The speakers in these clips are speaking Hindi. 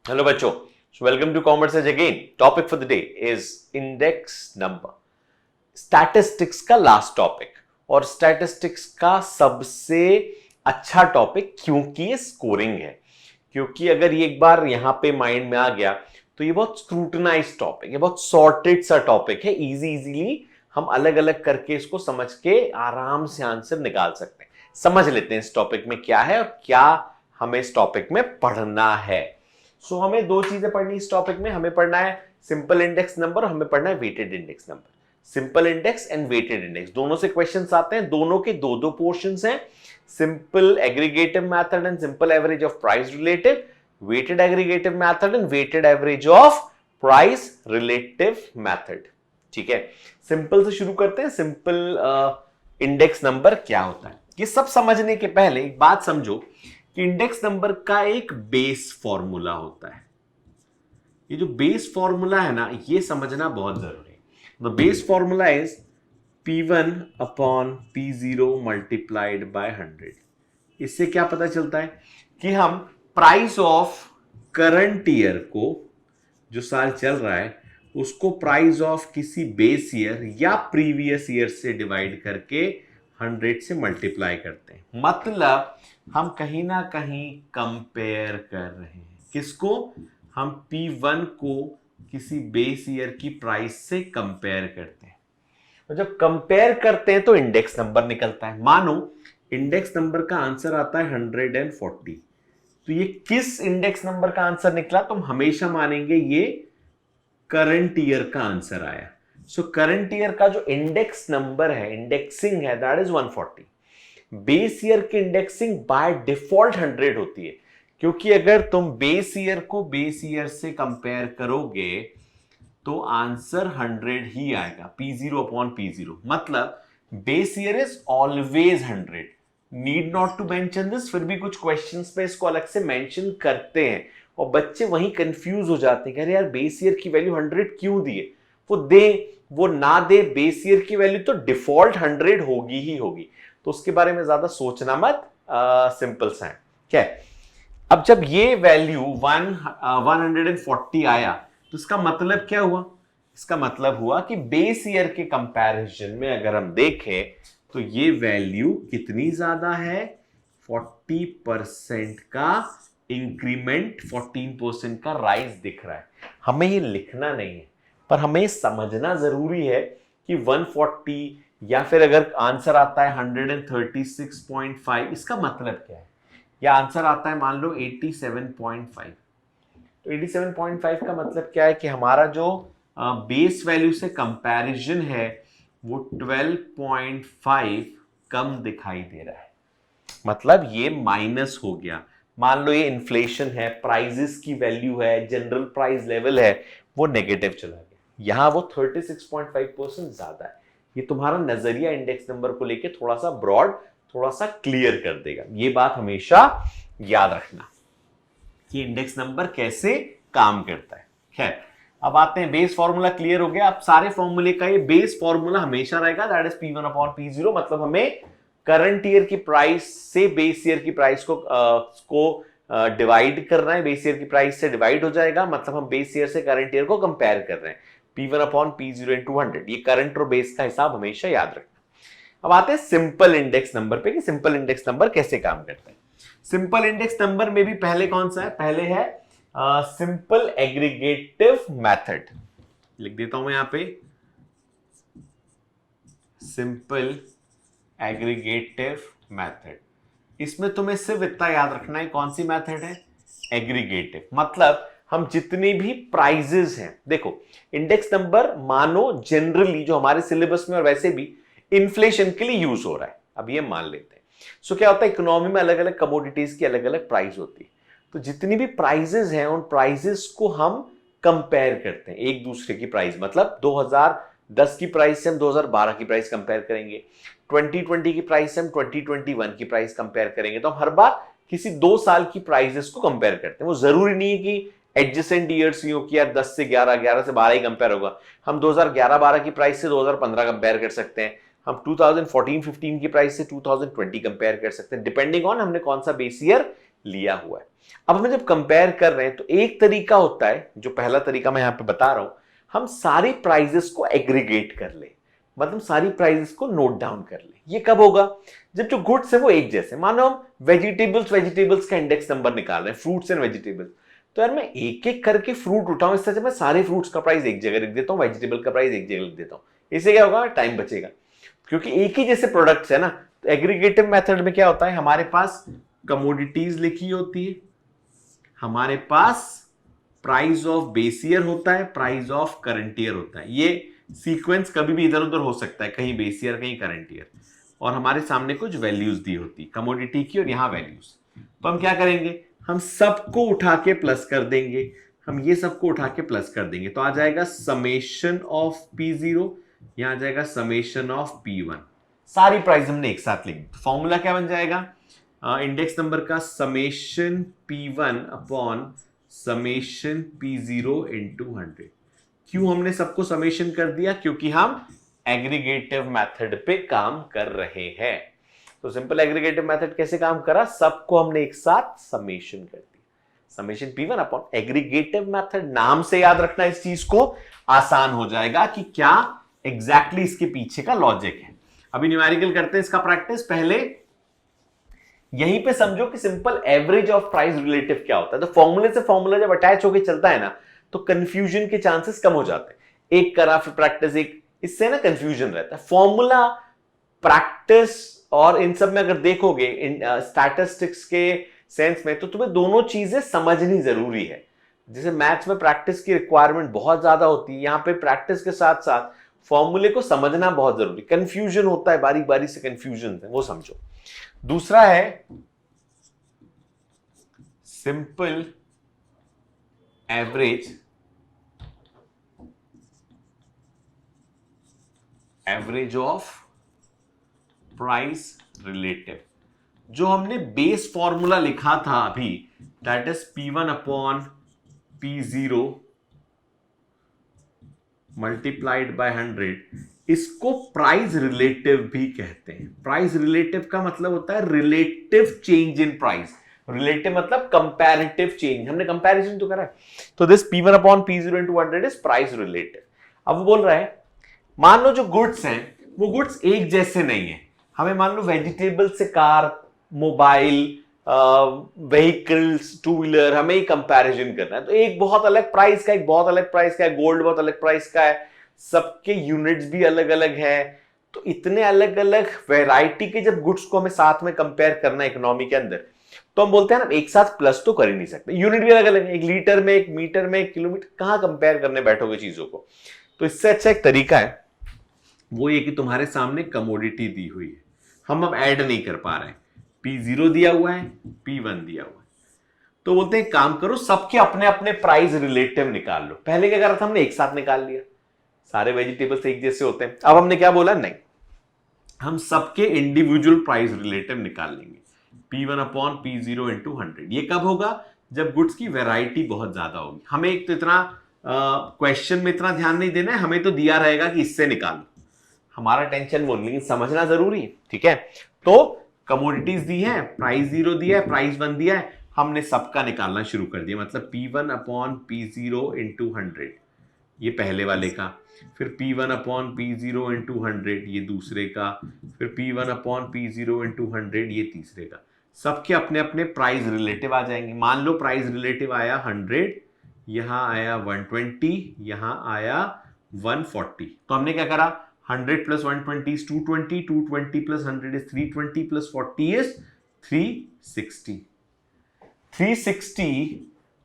हेलो बच्चों, welcome to commerce edge again. Topic for the day is index number. Statistics का लास्ट टॉपिक और स्टैटिस्टिक्स का सबसे अच्छा टॉपिक, क्योंकि ये स्कोरिंग है। क्योंकि अगर ये एक बार यहां पे माइंड में आ गया तो ये बहुत स्क्रूटनाइज टॉपिक है, बहुत सॉर्टेड सा टॉपिक है। इजीली हम अलग अलग करके इसको समझ के आराम से आंसर निकाल सकते हैं। समझ लेते हैं इस टॉपिक में क्या है और क्या हमें इस टॉपिक में पढ़ना है। सो हमें दो चीजें पढ़नी इस टॉपिक में। हमें पढ़ना है सिंपल इंडेक्स नंबर और हमें पढ़ना है weighted index number. Simple index and weighted index दोनों से क्वेश्चंस आते हैं। दोनों के दो दो पोर्शंस हैं, simple aggregative method and simple average of price relative, weighted aggregative method and weighted average of price relative method. ठीक है, सिंपल से शुरू करते हैं। सिंपल इंडेक्स नंबर क्या होता है, ये सब समझने के पहले एक बात समझो कि इंडेक्स नंबर का एक बेस फॉर्मूला होता है। ये जो बेस फॉर्मूला है ना, ये समझना बहुत जरूरी है। The base formula is P1 upon P0 multiplied by 100। इससे क्या पता चलता है कि हम प्राइस ऑफ करंट ईयर को, जो साल चल रहा है, उसको प्राइस ऑफ किसी बेस ईयर या प्रीवियस ईयर से डिवाइड करके 100 से मल्टीप्लाई करते हैं। मतलब हम कहीं ना कहीं कंपेयर कर रहे हैं। किसको? हम P1 को किसी बेस ईयर की प्राइस से कंपेयर करते हैं। और जब कंपेयर करते हैं तो इंडेक्स नंबर निकलता है। मानो इंडेक्स नंबर का आंसर आता है 140, तो ये किस इंडेक्स नंबर का आंसर निकला? तो हम हमेशा मानेंगे ये करंट ईयर का आंसर आया। सो करंट ईयर का जो इंडेक्स नंबर है, इंडेक्सिंग है, दैट इज 140। बेस ईयर की इंडेक्सिंग बाय डिफॉल्ट 100 होती है, क्योंकि अगर तुम बेस ईयर को बेस ईयर से कंपेयर करोगे तो आंसर 100 ही आएगा, P0 अपॉन P0। मतलब base year is always 100। Need not to mention this, फिर भी कुछ क्वेश्चंस पे इसको अलग से मेंशन करते हैं और बच्चे वहीं कंफ्यूज हो जाते हैं। अरे यार, बेस ईयर की वैल्यू 100 क्यों दिए? वो ना दे बेस ईयर की वैल्यू तो डिफॉल्ट 100 होगी ही होगी। तो उसके बारे में ज्यादा सोचना मत, सिंपल सा है। क्या है? अब जब ये वैल्यू 140 आया तो इसका मतलब क्या हुआ? इसका मतलब हुआ कि बेस ईयर के कंपैरिजन में अगर हम देखें तो ये वैल्यू कितनी ज्यादा है? 40% का इंक्रीमेंट, 14% का राइज दिख रहा है। हमें ये लिखना नहीं है, पर हमें समझना जरूरी है कि 140 या फिर अगर आंसर आता है 136.5, इसका मतलब क्या है? या आंसर आता है मान लो 87.5, तो 87.5 का मतलब क्या है कि हमारा जो बेस वैल्यू से कंपैरिजन है वो 12.5 कम दिखाई दे रहा है। मतलब ये माइनस हो गया। मान लो ये इन्फ्लेशन है, प्राइजेस की वैल्यू है, जनरल प्राइस लेवल है, वो नेगेटिव चला गया। यहां वो 36.5% ज्यादा है। ये तुम्हारा नजरिया इंडेक्स नंबर को लेके थोड़ा सा ब्रॉड, थोड़ा सा क्लियर कर देगा। ये बात हमेशा याद रखना कि इंडेक्स नंबर कैसे काम करता है। खैर, अब आते हैं, बेस फॉर्मूला क्लियर हो गया। अब सारे फॉर्मूले का ये बेस फॉर्मूला हमेशा रहेगा, that is P1 upon P0। मतलब हमें करंट ईयर की प्राइस से बेस ईयर की प्राइस को डिवाइड करना है। बेस ईयर की प्राइस से डिवाइड हो जाएगा, मतलब हम बेस ईयर से करंट ईयर को कंपेयर कर रहे हैं। P1 अपॉन P0 इंटू 100, ये करंट और बेस का हिसाब हमेशा याद रखना। अब आते हैं सिंपल इंडेक्स नंबर पे कि सिंपल इंडेक्स नंबर कैसे काम करता है। सिंपल इंडेक्स नंबर में भी पहले कौन सा है? पहले है सिंपल एग्रीगेटिव मेथड। लिख देता हूं मैं यहां पे, सिंपल एग्रीगेटिव मेथड। इसमें तुम्हें सिर्फ इतना याद रखना है, कौन सी मेथड है? एग्रीगेटिव। मतलब हम जितने भी प्राइजेस हैं, देखो इंडेक्स नंबर मानो जनरली जो हमारे सिलेबस में और वैसे भी इन्फ्लेशन के लिए यूज हो रहा है, अब ये मान लेते हैं। सो क्या होता है, इकोनॉमी में अलग अलग कमोडिटीज की अलग अलग प्राइस होती है। तो जितनी भी प्राइजेस हैं उन प्राइजेस को हम कंपेयर करते हैं एक दूसरे की प्राइस। मतलब 2010 की प्राइस से हम 2012 की प्राइस कंपेयर करेंगे, 2020 की प्राइस से हम 2021 की प्राइस कंपेयर करेंगे। तो हम हर बार किसी 2 साल की प्राइसेस को कंपेयर करते हैं। वो जरूरी नहीं है कि एडजेसेंट ईयर्स ही हो कि यार 10 से 11, 11 से 12 ही कंपेयर होगा। हम 2011-12 की प्राइस से 2015 कंपेयर कर सकते हैं, हम 2014-15 की प्राइस से 2020 कंपेयर कर सकते हैं, डिपेंडिंग ऑन हमने कौन सा बेस ईयर लिया हुआ है। अब हमें जब कंपेयर कर रहे हैं तो एक तरीका होता है, जो पहला तरीका मैं यहां पे बता रहा हूं, हम सारी प्राइजेस को एग्रीगेट कर ले, मतलब सारी प्राइजेस को नोट डाउन कर ले। ये कब होगा? जब जो गुड्स है वो एक जैसे, मानो हम वेजिटेबल्स का इंडेक्स नंबर निकाल रहे हैं, फ्रूट्स एंड वेजिटेबल्स, तो यार मैं एक एक करके फ्रूट उठाऊं, इससे मैं सारे फ्रूट्स का प्राइस एक जगह लिख देता हूं, वेजिटेबल का प्राइस एक जगह लिख देता हूं। इससे क्या होगा? टाइम बचेगा, क्योंकि एक ही जैसे प्रोडक्ट्स है ना। तो एग्रीगेटिव मेथड में क्या होता है, हमारे पास कमोडिटीज लिखी होती है, हमारे पास प्राइस ऑफ बेस ईयर होता है, प्राइस ऑफ करंट ईयर होता है। ये सीक्वेंस कभी भी इधर उधर हो सकता है, कहीं बेस ईयर कहीं करंट ईयर, और हमारे सामने कुछ वैल्यूज दी होती कमोडिटी की, और यहां वैल्यूज। तो हम क्या करेंगे, हम सबको उठा के प्लस कर देंगे, हम ये सबको उठा के प्लस कर देंगे, तो आ जाएगा समेशन ऑफ P0, यहां आ जाएगा समेशन ऑफ P1। सारी प्राइस हमने एक साथ लिखी, तो फॉर्मूला क्या बन जाएगा, इंडेक्स नंबर का summation P1 upon summation P0 into 100। क्यों हमने सबको समेशन कर दिया? क्योंकि हम एग्रीगेटिव मेथड पे काम कर रहे हैं। तो सिंपल एग्रीगेटिव मेथड कैसे काम करा, सबको हमने एक साथ समेशन कर दिया, summation P1 upon aggregative method. नाम से याद रखना इस चीज को, आसान हो जाएगा कि क्या एग्जैक्टली इसके पीछे का लॉजिक है। अभी न्यूमेरिकल करते हैं इसका प्रैक्टिस। पहले यहीं पे समझो कि simple average of price relative क्या होता है। तो फॉर्मूले से फॉर्मूला जब अटैच होकर चलता है ना, तो कंफ्यूजन के चांसेस कम हो जाते हैं। एक करा फिर प्रैक्टिस, एक, इससे ना कंफ्यूजन रहता है। फॉर्मूला, प्रैक्टिस और इन सब में अगर देखोगे इन स्टैटिस्टिक्स के सेंस में, तो तुम्हें दोनों चीजें समझनी जरूरी है। जैसे मैथ्स में प्रैक्टिस की रिक्वायरमेंट बहुत ज्यादा होती है, यहां पे प्रैक्टिस के साथ साथ फॉर्मूले को समझना बहुत जरूरी। कंफ्यूजन होता है, बारी बारी से कंफ्यूजन है, वो समझो। दूसरा है simple average of price relative. जो हमने बेस फॉर्मूला लिखा था अभी, that is P1 upon P0 multiplied by 100, इसको प्राइस रिलेटिव भी कहते हैं। प्राइस रिलेटिव का मतलब होता है relative change in price. Relative मतलब कंपैरेटिव चेंज, हमने कंपैरिजन तो करा है। तो this P1 upon P0 into 100 is price relative. अब वो बोल रहा है, मान लो जो गुड्स हैं वो गुड्स एक जैसे नहीं है। हमें मान लो वेजिटेबल से car, mobile, vehicles, two wheeler, हमें ही कंपैरिजन करना है। तो एक बहुत अलग प्राइस का, एक बहुत अलग प्राइस का है, गोल्ड बहुत अलग प्राइस का है, सबके यूनिट्स भी अलग अलग है। तो इतने अलग अलग वैरायटी के जब गुड्स को हमें साथ में कंपेयर करना है इकोनॉमी के अंदर, तो हम बोलते हैं ना एक साथ प्लस तो कर ही नहीं सकते। यूनिट भी अलग अलग है, एक लीटर में, एक मीटर में, एक किलोमीटर, कहां कंपेयर करने बैठोगे चीजों को। तो इससे अच्छा एक तरीका है वो ये कि तुम्हारे सामने कमोडिटी दी हुई है, हम अब ऐड नहीं कर पा रहे हैं। P0 दिया हुआ है, P1 दिया हुआ है, तो बोलते हैं काम करो सबके अपने अपने प्राइस रिलेटिव निकाल लो। पहले क्या करा था हमने, एक साथ निकाल लिया, सारे वेजिटेबल्स एक जैसे होते हैं। अब हमने क्या बोला, नहीं, हम सबके इंडिविजुअल प्राइस रिलेटिव निकाल लेंगे, P1 अपॉन P0 इंटू 100। ये कब होगा, जब गुड्स की वैरायटी बहुत ज्यादा होगी। हमें एक तो इतना क्वेश्चन में इतना ध्यान नहीं देना है, हमें तो दिया रहेगा कि इससे निकालो, हमारा टेंशन वो नहीं, लेकिन समझना जरूरी है, ठीक है। तो कमोडिटीज दी है, प्राइस 0 दिया है, प्राइस 1 दिया है, हमने सबका निकालना शुरू कर दिया। मतलब P1 अपॉन P0 इंटू 100 ये पहले वाले का, फिर P1 अपॉन P0 इंटू 100 ये दूसरे का, फिर P1 अपॉन P0 इंटू 100 ये तीसरे का। सबके अपने अपने प्राइस रिलेटिव आ जाएंगे। मान लो प्राइस रिलेटिव आया 100, यहां आया 120, यहां आया 140। तो हमने क्या करा, 100 plus 120 is 220, 220 plus 100 is 320 plus 40 is 360। 360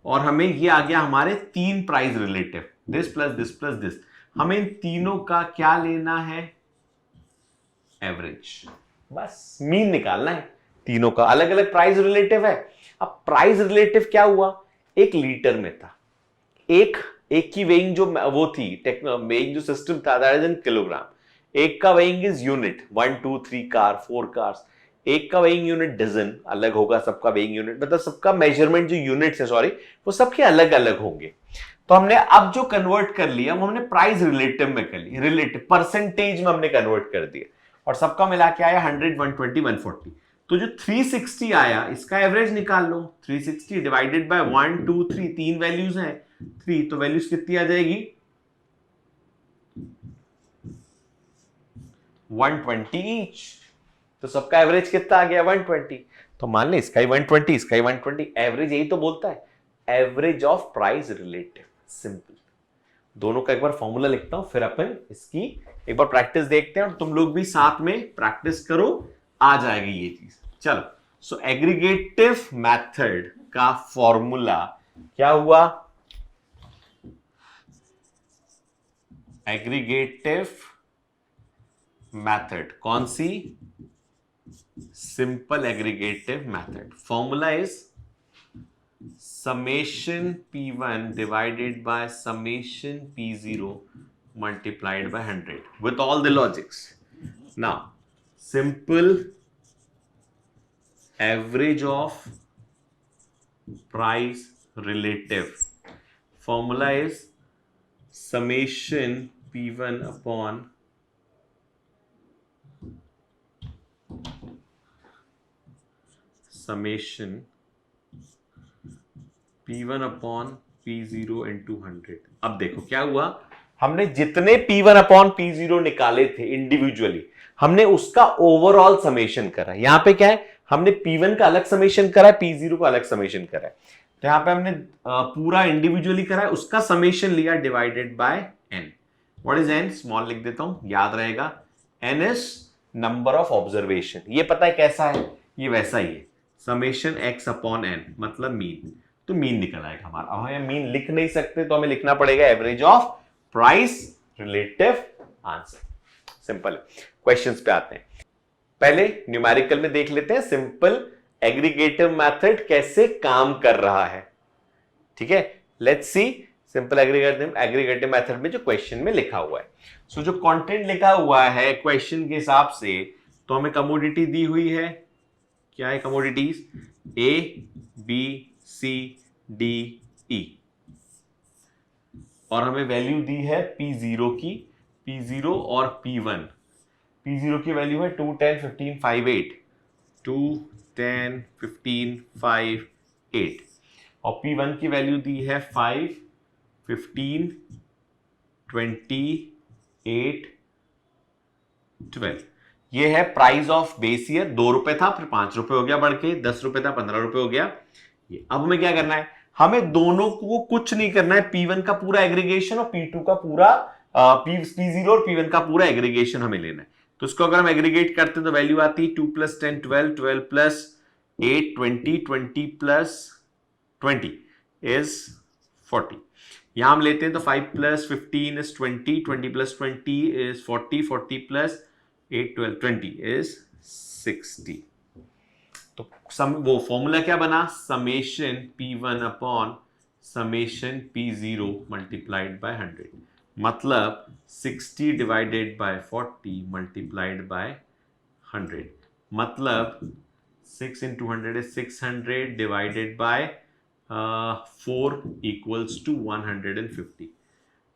और हमें ये आ गया हमारे तीन price relative, this plus this plus this. हमें इन तीनों का क्या लेना है, एवरेज, बस मीन निकालना है। तीनों का अलग अलग प्राइस रिलेटिव है। अब प्राइस रिलेटिव क्या हुआ, एक लीटर में था, एक की वेइंग जो वो थी, वेइंग जो सिस्टम था दैट इज इन किलोग्राम। एक का weighing is unit, 1 2 3 car, 4 cars. एक का वेइंग यूनिट डजन, अलग होगा सबका वेइंग यूनिट, मतलब सबका मेजरमेंट जो यूनिट्स है, सॉरी, वो सबके अलग अलग होंगे। तो हमने अब जो कन्वर्ट कर लिया वो हमने प्राइस रिलेटिव में कर लिया, रिलेटिव परसेंटेज में हमने कन्वर्ट कर दिया, और सबका मिला के आया 100, 120, 140। तो जो 360 आया इसका एवरेज निकाल लो। 360 डिवाइडेड बाय 1 2 3, तीन वैल्यूज हैं 3, तो वैल्यूज कितनी आ जाएगी 120 ईच। तो सबका एवरेज कितना आ गया 120। तो मान ले इसका ही 120, इसका ही 120, एवरेज यही तो बोलता है, average of price relative. Simple. दोनों का एक बार फॉर्मूला लिखता हूं, फिर अपन इसकी एक बार प्रैक्टिस देखते हैं, और तुम लोग भी साथ में प्रैक्टिस करो, आ जाएगी ये चीज। चलो, सो एग्रीगेटिव मेथड का फॉर्मूला क्या हुआ? एग्रीगेटिव मेथड कौन सी? Simple aggregative method. Formula is summation p1 divided by summation p0 multiplied by 100 with all the logics. Now, simple average of price relative. Formula is summation p1 upon summation P1 upon P0 into 100। अब देखो क्या हुआ, हमने जितने P1 अपॉन P0 निकाले थे इंडिविजुअली, हमने उसका ओवरऑल समेशन करा। यहां पे क्या है, हमने P1 का अलग समेशन करा है, P0 का अलग समेशन करा है। तो यहां पे हमने पूरा इंडिविजुअली करा है, उसका समेशन लिया divided by n। What is n? Small लिख देता हूं, याद रहेगा। n is number of observation. ये पता है कैसा है, ये वैसा ही है, समेशन x अपॉन n, मतलब मीन। तो मीन निकल आएगा हमारा। अब हम मीन लिख नहीं सकते, तो हमें लिखना पड़ेगा average of price relative answer. Simple है। क्वेश्चंस पे आते हैं। पहले न्यूमेरिकल में देख लेते हैं सिंपल एग्रीगेटिव मेथड कैसे काम कर रहा है। ठीक है, let's see simple aggregative method में जो क्वेश्चन में लिखा हुआ है। सो जो कंटेंट लिखा हुआ है क्वेश्चन के हिसाब से, तो हमें कमोडिटी दी हुई है। क्या है commodities? A B C D E, और हमें वैल्यू दी है P0 की, P0 और P1। P0 की वैल्यू है 2 10 15 5 8, 2 10 15 5 8, और P1 की वैल्यू दी है 5 15 20 8 12। ये है प्राइस ऑफ बेस ईयर। 2 रुपए था, फिर 5 रुपए हो गया बढ़ के, 10 रुपए था, 15 रुपए हो गया। ये अब हमें क्या करना है, हमें दोनों को कुछ नहीं करना है, P1 का पूरा एग्रीगेशन और P2 का पूरा P0 और P1 का पूरा एग्रीगेशन हमें लेना है। तो इसको अगर हम एग्रीगेट करते हैं तो वैल्यू आती है 2 + 10 12, 12 + 8 20, 20 + 20 is 40। यहां हम लेते हैं तो 5 + 15 is 20, 20 + 20 is 40, 40 + 8 12 20 is 60। तो वो फॉर्मूला क्या बना, summation P1 upon summation P0 multiplied by 100, मतलब 60 डिवाइडेड बाय 40 मल्टीप्लाइड बाय 100, मतलब 6 × 100 is 600 divided by 4 equals to 150।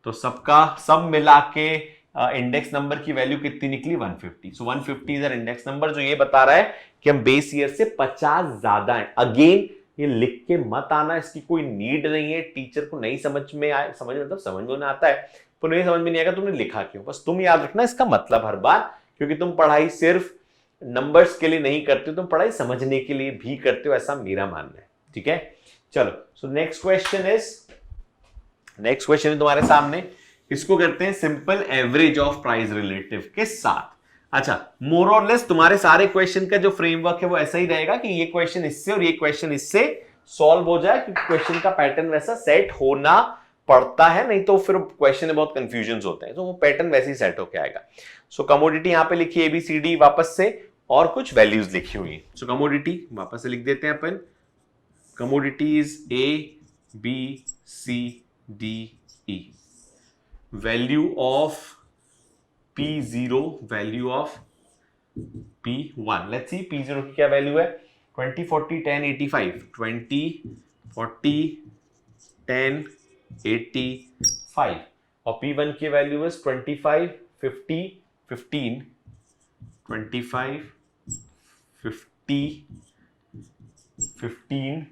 तो सबका सब मिला के इंडेक्स नंबर की वैल्यू कितनी निकली 150। सो 150 इज इंडेक्स नंबर, जो ये बता रहा है कि हम बेस ईयर से 50 ज्यादा है। अगेन ये लिख के मत आना, इसकी कोई नीड नहीं है। टीचर को नहीं समझ में आए, समझ मतलब समझ में आता है, पर नहीं समझ में नहीं आएगा तुमने लिखा क्यों। बस तुम याद रखना इसका मतलब हर बार, क्योंकि तुम पढ़ाई सिर्फ नंबर्स के लिए नहीं करते हो, तुम पढ़ाई समझने के लिए भी करते हो, ऐसा मेरा मानना है। ठीक है, चलो। सो नेक्स्ट क्वेश्चन है तुम्हारे सामने। इसको करते हैं simple average of price relative के साथ। अच्छा, मोर और लेस तुम्हारे सारे क्वेश्चन का जो फ्रेमवर्क है वो ऐसा ही रहेगा कि ये क्वेश्चन इससे और ये क्वेश्चन इससे सॉल्व हो जाए, क्योंकि क्वेश्चन का पैटर्न वैसा सेट होना पड़ता है, नहीं तो फिर क्वेश्चन में बहुत कंफ्यूजन होते हैं। तो वो पैटर्न वैसे ही सेट होके आएगा। सो कमोडिटी यहां पे लिखी ABCD वापस से, और कुछ वैल्यूज लिखी हुई। सो कमोडिटी वापस से लिख देते हैं अपन। Commodities ABCDE, value of P0, value of P1। Let's see P0 की क्या वैल्यू है, 20 40 10 85, 20 40 10 85, और P1 की वैल्यू है 25 50 15, 25 15,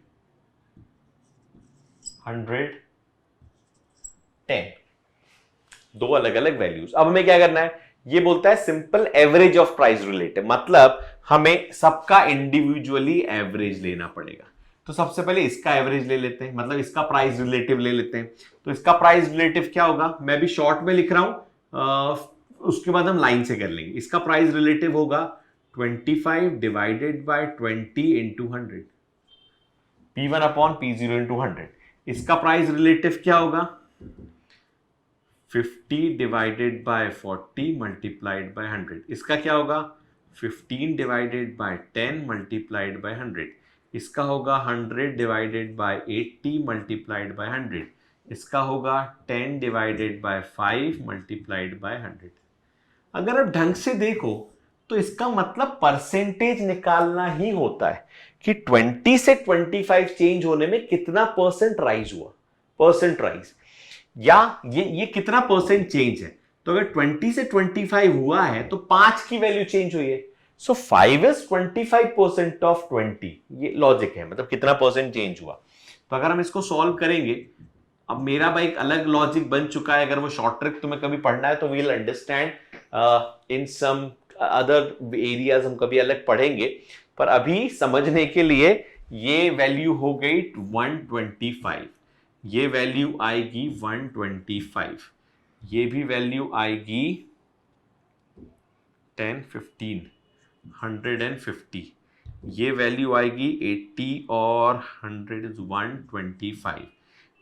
100, 10, दो अलग अलग वैल्यूज। अब हमें क्या करना है, ये बोलता है simple average of price relative, मतलब हमें सबका इंडिविजुअली एवरेज लेना पड़ेगा। तो सबसे पहले इसका एवरेज ले लेते हैं, मतलब इसका प्राइस रिलेटिव ले लेते हैं। तो इसका प्राइस रिलेटिव क्या होगा, मैं भी शॉर्ट में लिख रहा हूं, उसके बाद हम लाइन से कर लेंगे। इसका प्राइस रिलेटिव होगा 25 divided by 20 into 100, P1 upon P0 into 100। इसका प्राइस रिलेटिव क्या होगा, 50 डिवाइडेड बाय 40 मल्टीप्लाइड बाय 100। इसका क्या होगा, 15 डिवाइडेड बाय 10 मल्टीप्लाइड बाय 100। इसका होगा 100 डिवाइडेड बाय 80 मल्टीप्लाइड बाय 100। इसका होगा 10 डिवाइडेड बाय 5 मल्टीप्लाइड बाय 100। अगर आप ढंग से देखो तो इसका मतलब परसेंटेज निकालना ही होता है कि 20 से 25 चेंज होने में कितना परसेंट राइज हुआ, परसेंट राइज, या ये कितना परसेंट चेंज है। तो अगर 20 से 25 हुआ है तो 5 की वैल्यू चेंज हुई है, सो 5 इज 25% ऑफ 20। ये लॉजिक है, मतलब कितना परसेंट चेंज हुआ। तो अगर हम इसको सॉल्व करेंगे, अब मेरा भाई एक अलग लॉजिक बन चुका है। अगर वो शॉर्ट ट्रिक तुम्हें कभी पढ़ना है तो we'll understand in some other areas, हम कभी अलग पढ़ेंगे। पर अभी समझने के लिए ये वैल्यू हो गई 125, ये वैल्यू आएगी 125, ये भी वैल्यू आएगी 10, 15, 150, ये वैल्यू आएगी 80 और 100 इज 125,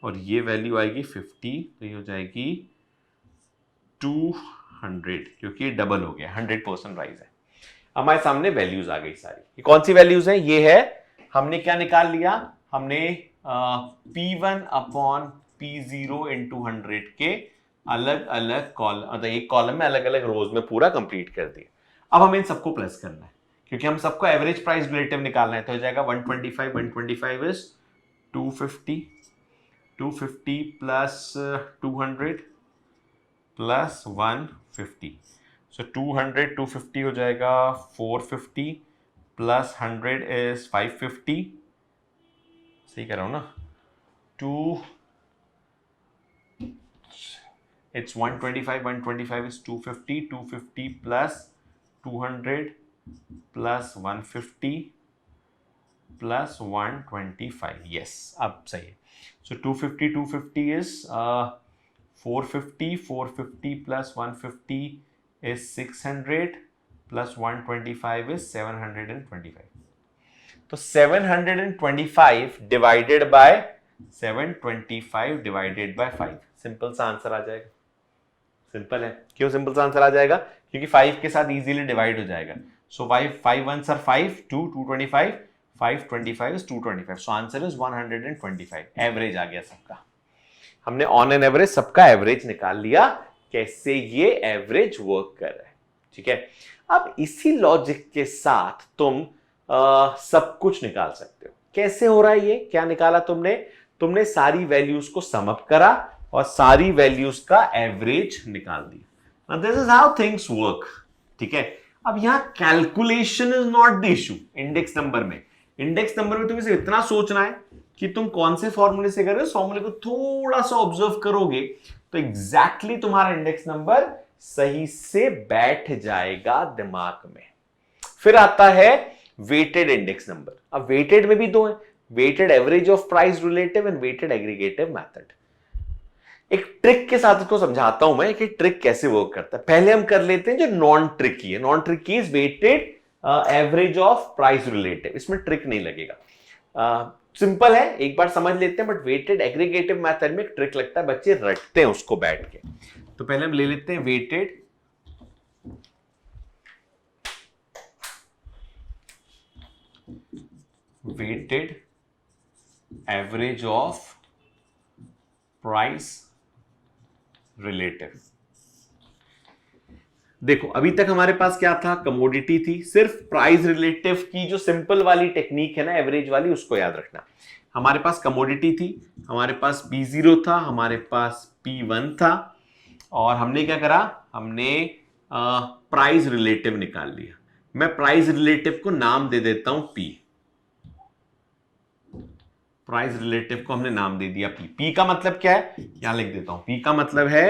और ये वैल्यू आएगी 50, तो ये हो जाएगी 200, क्योंकि ये डबल हो गया, 100% राइज है। हमारे सामने वैल्यूज आ गई सारी। ये कौन सी वैल्यूज है, ये है, हमने क्या निकाल लिया, हमने P1 अपॉन P0 इंटू 100 के अलग अलग कॉलम, मतलब एक कॉलम में अलग अलग रोज में पूरा कंप्लीट कर दिया। अब हमें इन सबको प्लस करना है, क्योंकि हम सबको एवरेज प्राइस रिलेटिव निकालना है। तो हो जाएगा 125, 125 इज 250, 250 प्लस 200 प्लस 150, सो 200, 250 हो जाएगा 450 प्लस 100 इज 550, सही कर रहा हूं ना, 2, it's 125, 125 is 250, 250 plus 200 plus 150 plus 125, yes, अब सही है। So 250, 250 is 450, 450 plus 150 is 600 plus 125 is 725. तो 725 divided by 725 divided by 5, simple सा आंसर आ जाएगा। सिंपल है, क्यों सिंपल सा आंसर आ जाएगा, क्योंकि 5 के साथ इजीली डिवाइड हो जाएगा। So 5 1s are 5, 2 225, 525 is 225, so answer is 125। Average आ गया सबका, हमने ऑन एन एवरेज सबका एवरेज निकाल लिया, कैसे ये एवरेज वर्क कर रहा है। ठीक है, अब इसी लॉजिक के साथ तुम सब कुछ निकाल सकते हो। कैसे हो रहा है ये, क्या निकाला तुमने सारी वैल्यूज को सम अप करा और सारी वैल्यूज का एवरेज निकाल दिया। This is how things work. ठीक है, अब यहां calculation is not the issue. Index number में तुम्हें सिर्फ इतना सोचना है कि तुम कौन से फॉर्मूले से कर रहे हो। फॉर्मूले को थोड़ा सा ऑब्जर्व करोगे तो एग्जैक्टली तुम्हारा इंडेक्स नंबर सही से बैठ जाएगा दिमाग में। फिर आता है वेटेड इंडेक्स नंबर। अब वेटेड में भी दो है, weighted average of price relative and weighted aggregative method. एक ट्रिक के साथ इसको समझाता हूं मैं कि ट्रिक कैसे वर्क करता है। पहले हम कर लेते हैं जो नॉन ट्रिकी है। Non tricky is weighted average of price relative, इसमें ट्रिक नहीं लगेगा, सिंपल है, एक बार समझ लेते हैं। बट वेटेड एग्रीगेटिव मेथड में एक ट्रिक लगता है, बच्चे रटते हैं उसको बैठ के। तो पहले हम ले लेते हैं weighted average of price relative. देखो अभी तक हमारे पास क्या था, कमोडिटी थी। सिर्फ प्राइस रिलेटिव की जो सिंपल वाली टेक्निक है ना, एवरेज वाली, उसको याद रखना। हमारे पास कमोडिटी थी, हमारे पास P0 था, हमारे पास P1 था, और हमने क्या करा, हमने प्राइस रिलेटिव निकाल लिया। मैं प्राइस रिलेटिव को नाम दे देता हूं P। प्राइस रिलेटिव को हमने नाम दे दिया P। P का मतलब क्या है, यहां लिख देता हूं। P का मतलब है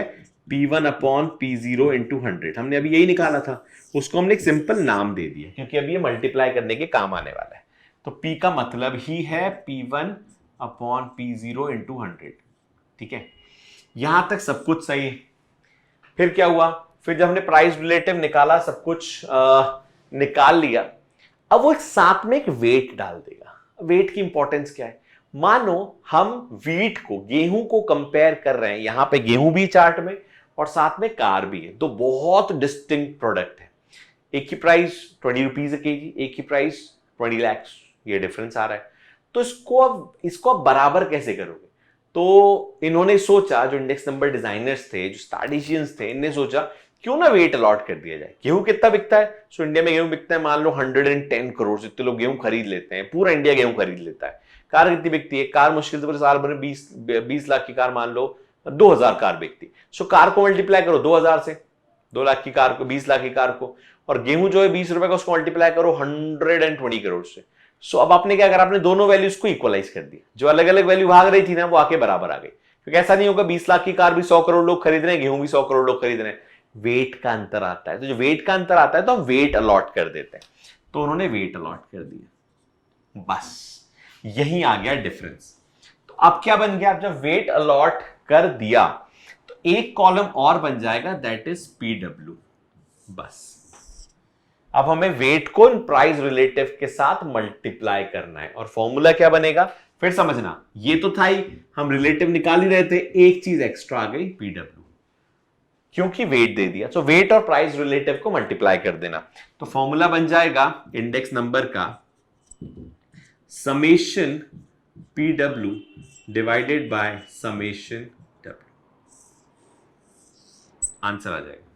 P1 अपॉन P0 इंटू 100। हमने अभी यही निकाला था, उसको हमने एक सिंपल नाम दे दिया क्योंकि अभी ये मल्टीप्लाई करने के काम आने वाला है। तो P का मतलब ही है P1 अपॉन P0 इंटू 100। ठीक है, यहां तक सब कुछ सही है। फिर क्या हुआ, फिर जब हमने प्राइस रिलेटिव निकाला, सब कुछ निकाल लिया, अब वो एक साथ में एक वेट डाल देगा। वेट की इंपॉर्टेंस क्या है, मानो हम वीट को, गेहूं को कंपेयर कर रहे हैं, यहां पे गेहूं भी चार्ट में और साथ में कार भी है, तो बहुत डिस्टिंक्ट प्रोडक्ट है। एक की प्राइस 20 रुपीज केजी, एक की प्राइस 20 लाख, ये डिफरेंस आ रहा है। तो इसको अब बराबर कैसे करोगे। तो इन्होंने सोचा, जो इंडेक्स नंबर डिजाइनर्स थे, जो स्टैटिशियंस थे, इन्होंने सोचा क्यों ना वेट अलॉट कर दिया जाए। गेहूं कितना बिकता है, सो इंडिया में गेहूं बिकता है मान लो 110 करोड़, जितने लोग गेहूं खरीद लेते हैं, पूरा इंडिया गेहूं खरीद लेता है। कार कितनी बिकती है, कार मुश्किल से पूरे साल भर में 20 लाख की कार, मान लो 2000 कार बिकती। सो कार को मल्टीप्लाई करो 2000 से, 2 लाख की कार को, 20 लाख की कार को, और गेहूं जो है 20 रुपए का, उसको मल्टीप्लाई करो 120 करोड़ से। सो अब आपने क्या करा, आपने दोनों वैल्यूज को इक्वलाइज कर दिया। जो अलग अलग वैल्यू भाग रही थी ना, वो आके बराबर आ गई। क्योंकि ऐसा नहीं होगा 20 लाख की कार भी 100 करोड़ लोग खरीद रहे हैं, गेहूं भी 100 करोड़ लोग खरीद रहे हैं, वेट का अंतर आता है। तो जो वेट का अंतर आता है तो हम वेट अलॉट कर देते हैं। तो उन्होंने वेट अलॉट कर दिया, बस यही आ गया डिफरेंस। तो अब क्या बन गया, अब जब वेट अलॉट कर दिया तो एक कॉलम और बन जाएगा, दैट इज PW। बस अब हमें वेट को प्राइस रिलेटिव के साथ मल्टीप्लाई करना है, और फॉर्मूला क्या बनेगा फिर समझना। ये तो था ही, हम रिलेटिव निकाल ही रहे थे, एक चीज एक्स्ट्रा आ गई PW, क्योंकि वेट दे दिया। सो वेट और प्राइस रिलेटिव को मल्टीप्लाई कर देना। तो फॉर्मूला बन जाएगा इंडेक्स नंबर का summation PW divided by summation W, answer आ जाएगा।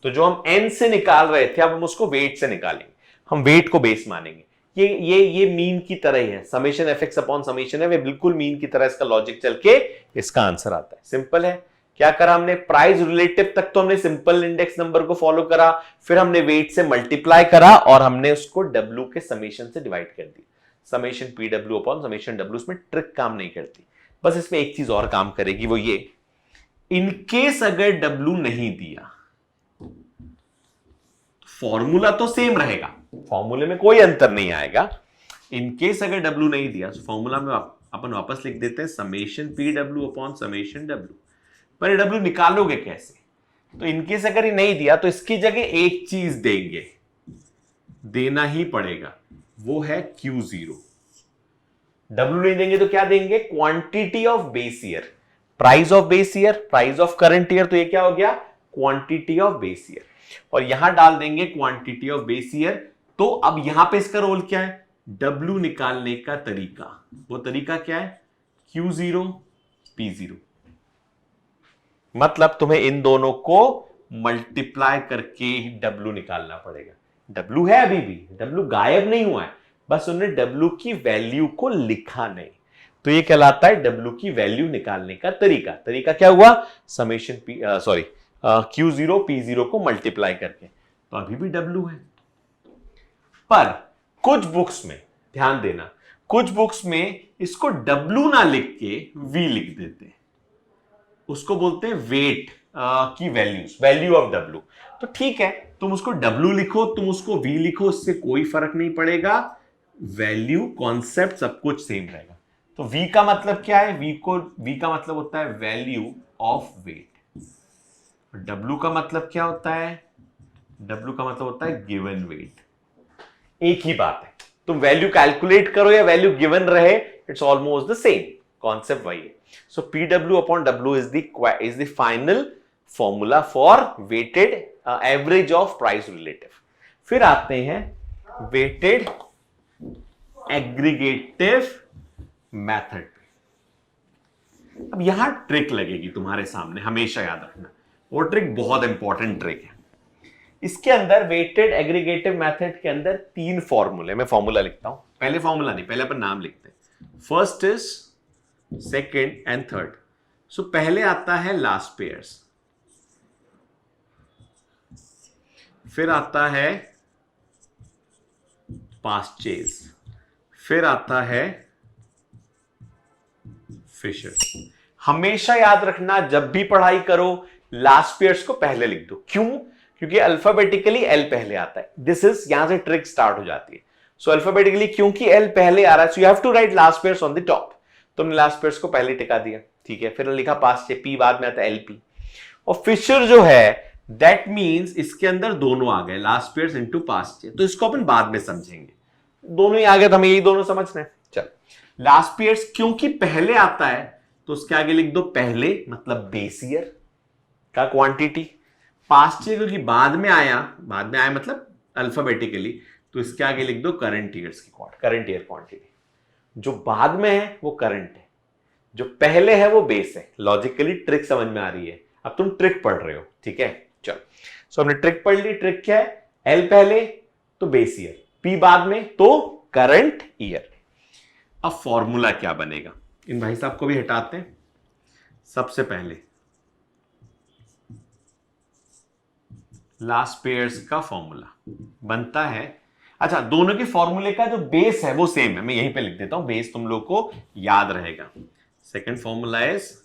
तो जो हम n से निकाल रहे थे, अब हम उसको वेट से निकालेंगे, हम वेट को बेस मानेंगे। ये मीन की तरह ही है, समेशन fx अपॉन समेशन है, वे बिल्कुल मीन की तरह इसका लॉजिक चल के इसका आंसर आता है। सिंपल है। क्या करा हमने, प्राइस रिलेटिव तक तो हमने सिंपल इंडेक्स नंबर को फॉलो करा, फिर हमने वेट से मल्टीप्लाई करा और हमने उसको W के समेशन से डिवाइड कर दिया। Summation PW upon summation W, उसमें ट्रिक काम नहीं करती, बस इसमें एक चीज और काम करेगी, वो ये, इनकेस अगर W नहीं दिया, फॉर्मूला तो सेम रहेगा, फॉर्मूले में कोई अंतर नहीं आएगा। इनकेस अगर W नहीं दिया तो फॉर्मूला में अपन वापस लिख देते हैं summation PW upon summation W। पर W निकालोगे कैसे, तो इनकेस अगर ये नहीं दिया तो इसकी जगह एक चीज देंगे, देना ही पड़ेगा, वो है Q0। W नहीं देंगे तो क्या देंगे, quantity of base year, price of base year, price of current year, तो ये क्या हो गया, क्वांटिटी ऑफ बेस ईयर, और यहां डाल देंगे क्वांटिटी ऑफ बेस ईयर। तो अब यहां पे इसका रोल क्या है, W निकालने का तरीका, वो तरीका क्या है, Q0 P0, मतलब तुम्हें इन दोनों को मल्टीप्लाई करके ही W निकालना पड़ेगा। W है अभी भी, W गायब नहीं हुआ है, बस उन्होंने W की वैल्यू को लिखा नहीं। तो ये कहलाता है W की वैल्यू निकालने का तरीका। तरीका क्या हुआ, समेशन Q0 P0 को मल्टीप्लाई करके, तो अभी भी W है। पर कुछ बुक्स में, ध्यान देना, कुछ बुक्स में इसको W ना लिख के V लिख देते हैं, उसको बोलते हैं वेट की वैल्यूज, वैल्यू ऑफ W। तो ठीक है, तुम उसको W लिखो, तुम उसको V लिखो, इससे कोई फर्क नहीं पड़ेगा, वैल्यू कॉन्सेप्ट सब कुछ सेम रहेगा। तो V का मतलब क्या है, V का मतलब होता है वैल्यू ऑफ वेट। W का मतलब क्या होता है, W का मतलब होता है गिवन वेट। एक ही बात है, तुम वैल्यू कैलकुलेट करो या वैल्यू गिवन रहे, it's almost the same concept, वही है। So PW upon W is the final formula for weighted average of price relative. फिर आते हैं weighted aggregative method पे। अब यहां ट्रिक लगेगी तुम्हारे सामने, हमेशा याद रखना, वो ट्रिक बहुत इंपॉर्टेंट ट्रिक है। इसके अंदर वेटेड एग्रीगेटिव मेथड के अंदर 3 फॉर्मूले, मैं फॉर्मूला लिखता हूं, पहले फॉर्मूला नहीं, पहले अपन नाम लिखते हैं। First is, second and third. So पहले आता है लास्ट पेयर्स, फिर आता है पास्ट चेज, फिर आता है फिशर। हमेशा याद रखना जब भी पढ़ाई करो लास्ट पेयर्स को पहले लिख दो। क्यों? क्योंकि अल्फाबेटिकली एल पहले आता है। दिस इज, यहां से ट्रिक स्टार्ट हो जाती है। सो अल्फाबेटिकली क्योंकि एल पहले आ रहा है, so you have to write Laspeyres on the top. तुमने लास्ट पेयर्स को पहले टिका दिया, ठीक है, फिर लिखा पास्ट, पी बाद में आता है एलपी। और फिशर जो है दैट मींस इसके अंदर दोनों आ गए, last pairs into past chain, तो इसको अपन बाद में समझेंगे। दोनों ही आ गए तो हमें यही दोनों समझना है। चल, लास्ट पेयर्स क्योंकि पहले आता है तो उसके आगे लिख दो पहले, मतलब बेस ईयर का क्वांटिटी। पास्ट ईयर क्योंकि बाद में आया मतलब अल्फाबेटिकली, तो इसके आगे लिख दो करंट ईयर्स की करंट ईयर क्वांटिटी। जो बाद में है वो करंट है, जो पहले है वो बेस है। लॉजिकली ट्रिक समझ में आ रही है? अब तुम ट्रिक पढ़ रहे हो, ठीक है। चलो, सो हमने ट्रिक पढ़ ली। ट्रिक क्या है? एल पहले तो बेस ईयर, पी बाद में तो करंट ईयर। अब फॉर्मूला क्या बनेगा? इन भाई साहब को भी हटाते हैं। सबसे पहले लास्ट पेयर्स का फॉर्मूला बनता है, अच्छा, दोनों के फॉर्मूले का जो बेस है वो सेम है, मैं यहीं पे लिख देता हूं, बेस तुम लोग को याद रहेगा। Second formula is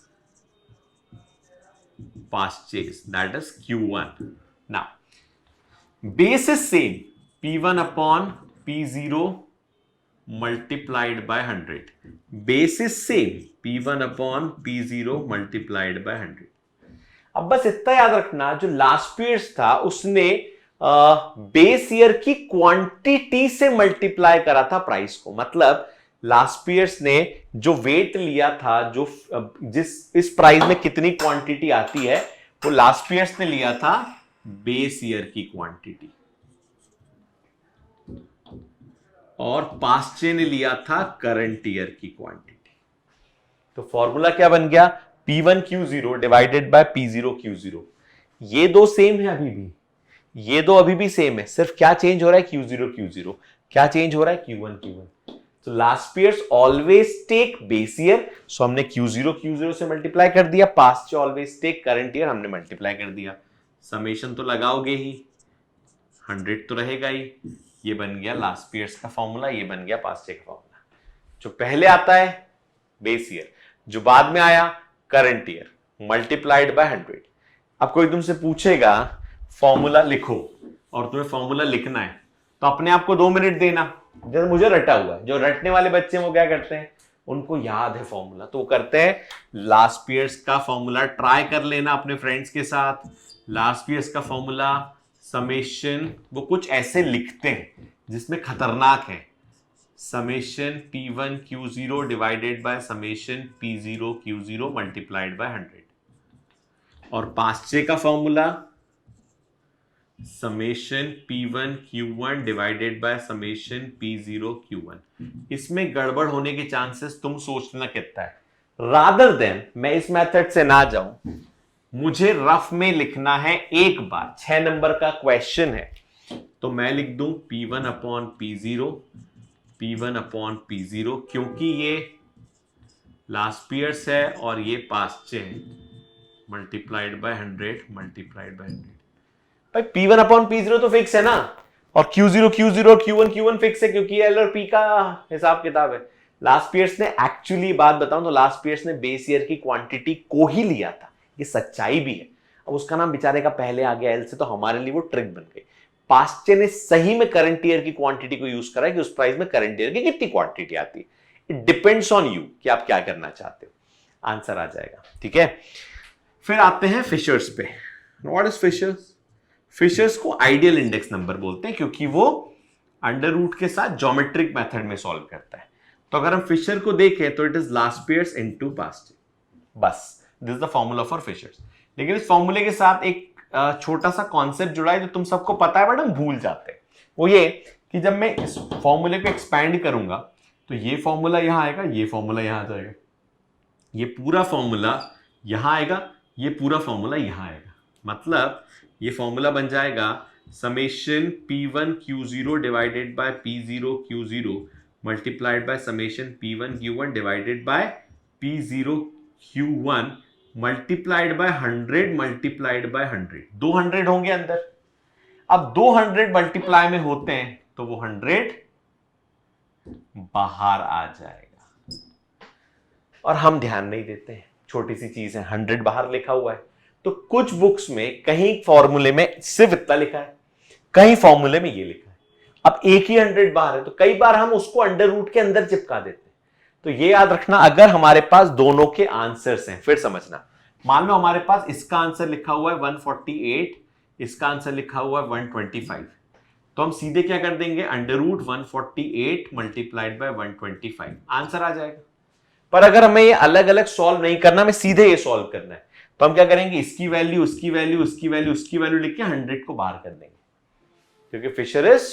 past chase, that is Q1. Now, base is same, P1 upon P0 multiplied by 100. Base is same, P1 upon P0 multiplied by 100. अब बस इतना याद रखना, जो लास्ट पीरियड था उसने बेस ईयर की क्वांटिटी से मल्टीप्लाई करा था प्राइस को। मतलब लास्ट पीरियड्स ने जो वेट लिया था, जो इस प्राइस में कितनी क्वांटिटी आती है, वो लास्ट पीरियड्स ने लिया था बेस ईयर की क्वांटिटी, और पास्ट ईयर ने लिया था करंट ईयर की क्वांटिटी। तो फॉर्मूला क्या बन गया? P1Q0 divided by P0Q0। ये दो सेम है अभी भी, ये दो अभी भी सेम है, सिर्फ क्या चेंज हो रहा है? Q0Q0। क्या चेंज हो रहा है? Q1Q1। तो last periods always take base year, so हमने Q0Q0 से मल्टीप्लाई कर दिया। पास्ट से ऑलवेज टेक करंट ईयर, हमने मल्टीप्लाई कर दिया। समेशन तो लगाओगे ही, 100 तो रहेगा ही। ये बन गया लास्ट पीरियड्स का फॉर्मूला, ये बन गया पास्ट ईयर का फॉर्मूला। जो पहले आता है बेस ईयर, जो बाद में आया करंट ईयर, मल्टीप्लाइड बाय 100। अब कोई तुमसे पूछेगा फॉर्मूला लिखो, और तुम्हें फॉर्मूला लिखना है, तो अपने आप को 2 मिनट देना। जैसे मुझे रटा हुआ है, जो रटने वाले बच्चे हैं वो क्या करते हैं? उनको याद है फॉर्मूला, तो वो करते हैं लास्ट पीरियड्स का फॉर्मूला ट्राई कर लेना अपने फ्रेंड्स के साथ। लास्ट पीरियड्स का फॉर्मूला समेशन, वो कुछ ऐसे लिखते हैं जिसमें खतरनाक है, summation P1Q0 divided by summation P0Q0 multiplied by 100। और पास्ट का formula summation P1Q1 divided by summation P0Q1। इसमें गड़बड़ होने के चांसेस तुम सोचना कितना है। रादर देन मैं इस मेथड से ना जाऊं, मुझे रफ में लिखना है एक बार, 6 नंबर का क्वेश्चन है, तो मैं लिख दूं P1 upon P0, P1 upon P0, क्योंकि ये लास्ट पीरियड्स है और ये पास्ट है, मल्टीप्लाइड बाय 100, मल्टीप्लाइड बाय 100। भाई P1 अपॉन P0 तो फिक्स है ना, और Q0 और Q1 फिक्स है, क्योंकि L और P का हिसाब किताब है। लास्ट पीरियड्स ने एक्चुअली बात बताऊं तो लास्ट पीरियड्स ने बेस ईयर की क्वांटिटी को ही लिया था, ये सच्चाई भी है। अब उसका नाम बेचारे का पहले आ गया L से, तो हमारे लिए वो ट्रिक बन गई। पास्ट ने सही में करंट ईयर की क्वांटिटी को यूज करा है कि उस प्राइस में करंट ईयर की कितनी क्वांटिटी आती है। इट डिपेंड्स ऑन यू कि आप क्या करना चाहते हो, आंसर आ जाएगा, ठीक है। फिर आते हैं फिशर्स पे। What is Fisher's? फिशर्स को आइडियल इंडेक्स नंबर बोलते हैं, क्योंकि वो अंडर रूट के साथ ज्योमेट्रिक मेथड में सॉल्व करता है। तो अगर हम फिशर को देखें तो it is last periods into past, बस this is the formula for Fisher's. लेकिन इस फॉर्मूले के साथ एक छोटा सा कॉन्सेप्ट जुड़ा है जो तुम सबको पता है बट हम भूल जाते हैं। वो ये कि जब मैं इस फॉर्मूले को एक्सपैंड करूंगा तो ये फॉर्मूला यहां आएगा, ये फॉर्मूला यहां आ जाएगा, ये पूरा फॉर्मूला यहां आएगा, ये पूरा फॉर्मूला यहां आएगा। मतलब ये फॉर्मूला बन जाएगा summation P1Q0 divided by P0Q0 multiplied by summation P1Q1 divided by P0Q1 multiplied by 100 multiplied by 100। 200 होंगे अंदर। अब 200 मल्टीप्लाई में होते हैं तो वो 100 बाहर आ जाएगा। और हम ध्यान नहीं देते हैं, छोटी सी चीज है, 100 बाहर लिखा हुआ है, तो कुछ बुक्स में कहीं फॉर्मूले में सिर्फ इतना लिखा है, कहीं फॉर्मूले में ये लिखा है। अब एक ही 100 बाहर है, तो कई बार हम उसको अंडर रूट के अंदर चिपका देते हैं। तो ये याद रखना, अगर हमारे पास दोनों के आंसर्स हैं, फिर समझना, मान लो हमारे पास इसका आंसर लिखा हुआ है 148, इसका आंसर लिखा हुआ है 125, तो हम सीधे क्या कर देंगे, under root 148 multiplied by 125, answer आ जाएगा। पर अगर हमें ये अलग अलग सॉल्व नहीं करना, हमें सीधे ये सॉल्व करना है, तो हम क्या करेंगे, इसकी वैल्यू, उसकी वैल्यू, उसकी वैल्यू, उसकी वैल्यू लिख के 100 को बाहर कर देंगे, क्योंकि फिशर इज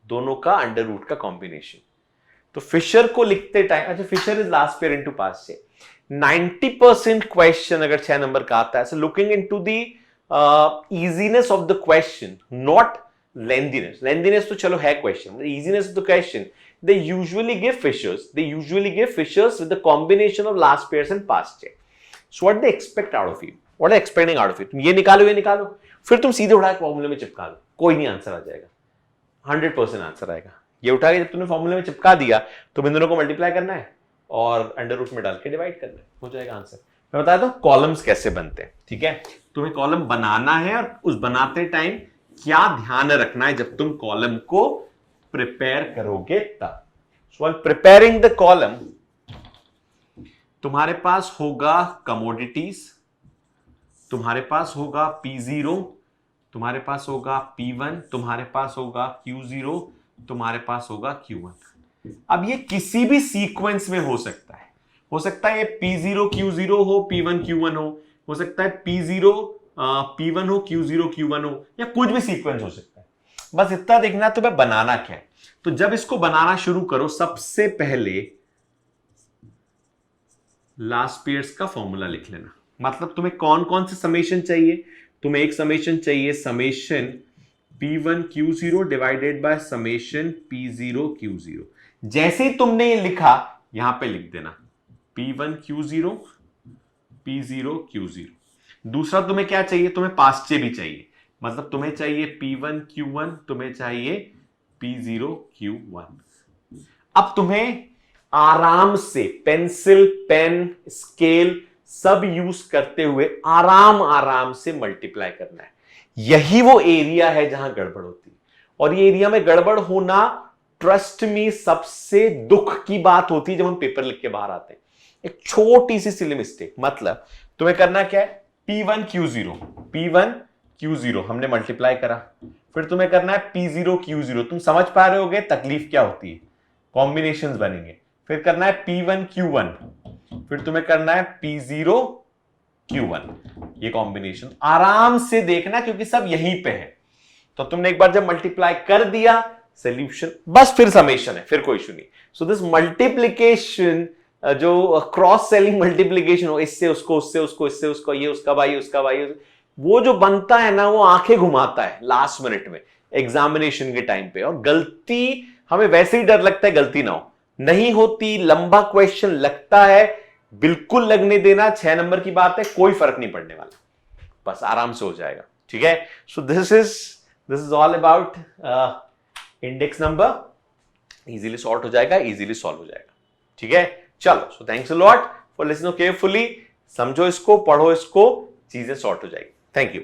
दोनों का अंडर रूट का कॉम्बिनेशन। तो फिशर को लिखते टाइम, अच्छा Fisher is Laspeyres into Paasche से 90% क्वेश्चन अगर 6 नंबर का आता है, looking into the easiness of the question, not lengthiness. Lengthiness तो चलो है question, easiness of the question, they usually give fishers with the combination of last pairs and past check. So what they expect out of you, what are they expecting out of you, तुम ये निकालो, फिर तुम सीधे उठा के फॉर्मूले में चिपका दो, कोई नहीं, आंसर आ जाएगा, 100% आंसर आएगा। ये उठा के जब तुमने फॉर्मूले में चिपका दिया, तो इन दोनों को मल्टीप्लाई करना है और अंडर रूट में डाल के डिवाइड करना है, हो जाएगा आंसर। मैं बताता हूं कॉलम्स कैसे बनते हैं, ठीक है। तुम्हें कॉलम बनाना है, और उस बनाते टाइम क्या ध्यान रखना है जब तुम कॉलम को प्रिपेयर करोगे तब। सो व्हाइल प्रिपेयरिंग द कॉलम, तुम्हारे पास होगा कमोडिटीज, तुम्हारे पास होगा P0, तुम्हारे पास होगा P1, तुम्हारे पास होगा Q0, तुम्हारे पास होगा Q1। अब ये किसी भी सीक्वेंस में हो सकता है ये P0 Q0 हो, P1 Q1 हो सकता है P0 P1 हो, Q0 Q1 हो, या कुछ भी सीक्वेंस हो सकता है। बस इतना देखना तुम्हें बनाना क्या है। तो जब इसको बनाना शुरू करो, सबसे पहले लास्ट पेयर्स का फॉर्मूला लिख लेना। मतलब तुम्हें कौन कौन से समेशन चाहिए, तुम्हें एक समेशन चाहिए, summation P1 Q0 divided by summation P0 Q0। जैसे ही तुमने ये लिखा, यहां पे लिख देना P1 Q0 P0 Q0। दूसरा तुम्हें क्या चाहिए, तुम्हें पास्चे भी चाहिए, मतलब तुम्हें चाहिए P1 Q1, तुम्हें चाहिए P0 Q1। अब तुम्हें आराम से पेंसिल, पेन, स्केल सब यूज करते हुए आराम से मल्टीप्लाई करना है। यही वो एरिया है जहां गड़बड़ होती है, और ये एरिया में गड़बड़ होना, ट्रस्ट मी, सबसे दुख की बात होती है जब हम पेपर लिख के बाहर आते हैं। एक छोटी सी सिली मिस्टेक, मतलब तुम्हें करना क्या है, P1 Q0 हमने मल्टीप्लाई करा, फिर तुम्हें करना है P0 Q0। तुम समझ पा रहे होगे तकलीफ क्या होती है, कॉम्बिनेशंस बनेंगे। फिर करना है P1 Q1, फिर तुम्हें करना है P0 Q1। ये कॉम्बिनेशन आराम से देखना, क्योंकि सब यहीं पे है। तो तुमने एक बार जब मल्टीप्लाई कर दिया, सॉल्यूशन, बस फिर समेशन है, फिर कोई इशू नहीं। सो दिस मल्टीप्लीकेशन, जो क्रॉस सेलिंग मल्टीप्लीकेशन हो, इससे उसको, उससे उसको, इससे उसको, ये उसका भाई, उसका भाई, वो जो बनता है ना, वो आंखें घुमाता है लास्ट मिनट में एग्जामिनेशन के टाइम पे। और गलती, हमें वैसे ही डर लगता है गलती ना हो, नहीं होती। लंबा क्वेश्चन लगता है, बिल्कुल लगने देना, 6 नंबर की बात है, कोई फर्क नहीं पड़ने वाला, बस आराम से हो जाएगा, ठीक है। So this is all about index number. Easily sort हो जाएगा, इजीली सॉल्व हो जाएगा, ठीक है। चलो, so thanks a lot for listening carefully, समझो इसको, पढ़ो इसको, चीजें सॉर्ट हो जाएगी। Thank you.